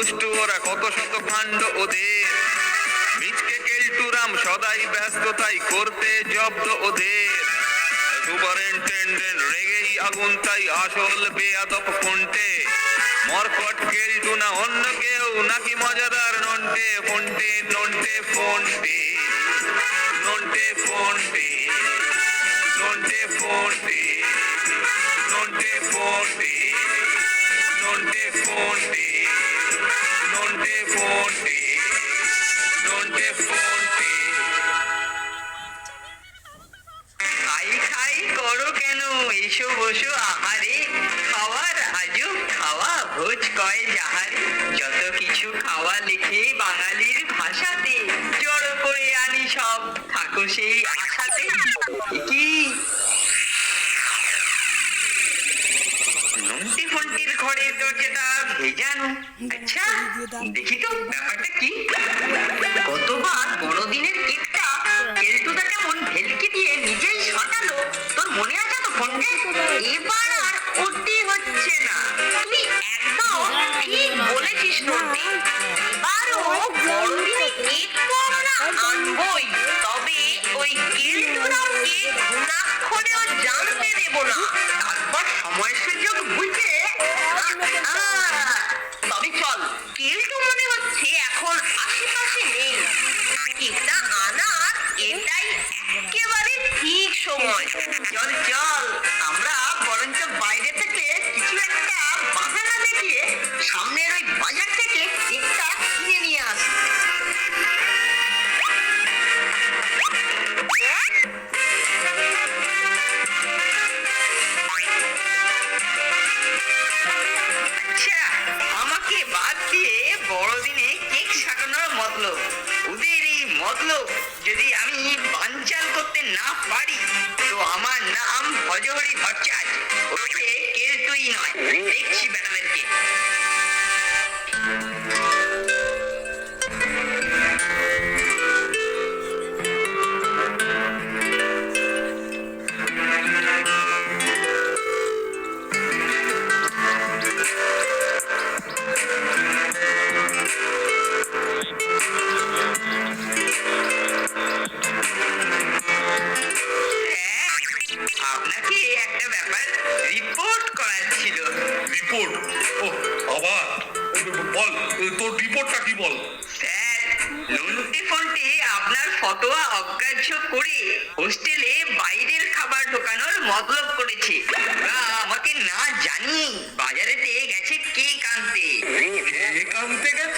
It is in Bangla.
দুষ্টু ওরা, কত শত কাণ্ড ওদের। মিচকে কেলটুরাম সদাই ব্যস্ত, তাই করতে জব্দ ওদের। সুপারিনটেন্ডেন্ট রেগেই আগুন, তাই আসল বেয়াদব ফোনটে। মরকট কেলটু না অন্য কেউ, নাকি মজাদার নন্টে ফোনটে, নন্টে ফোনটে, নন্টে ফোনটে, নন্টে ফোনটে, নন্টে ফোনটে, নন্টে ফোনটে, নন্টে ফোনটে, নন্টে ফোনটে। খাই খাই করো কেন, এসো বসো আহারে। খাওয়ার আজব খাওয়া, ভোজ কয় যাহারে। যত কিছু খাওয়া লেখে বাঙালির ভাষাতে, জড়ো করে আনি সব, থাকো সেই আশাতে। কি নন্টে ফন্টির ঘরের দরজাটা ভেজানো? আচ্ছা দেখি তো ব্যাপারটা কি। কতবার বড়দিনের কেকটা কেলটুদা কেমন ভেলকি দিয়ে নিজেই সাজালো, তোর মনে আছে তো ফোনটে? এবার আর করতে হচ্ছে না। তুই একদম ঠিক বলেছিস নন্টে। এবারও বড়দিনে কেক তো আমরা আনবই, তবে ওই কেলটুদাকে ঘুণাক্ষরেও জানতে দেব না। তারপর সময় সুযোগ বুঝে তবে চল। কেলটু মনে হচ্ছে এখন আশেপাশে নেই, কেকটা আনার এটাই একেবারে ঠিক সময়। চল চল, আমরা বরঞ্চ বাইরে থেকে কিছু একটা বাহানা দেখিয়ে সামনের ওই বাজার থেকে কেকটা কিনে নিয়ে আসি। আচ্ছা, আমাকে বাদ দিয়ে বড়দিনে কেক সাজানোর মতলব, ওদের এই মতলব যদি আমি বানচাল করতে না পারি, তো আমার নাম ভজহরি ভট্টাচার্য, ওকে কেলটুই নয়। দেখছি বেটাদেরকে। আপনাকে একটা ব্যাপার রিপোর্ট করার ছিল। রিপোর্ট? ও আবার বল, তোর রিপোর্টটা কি বল। স্যার, নন্টে ফন্টে আপনার ফতোয়া অগ্রাহ্য করে হোস্টেলে বাইরের খাবার ঢোকানোর মতলব করেছে। আমাকে না জানিয়ে বাজারেতে গেছে কেক আনতে। কেক আনতে গেছে?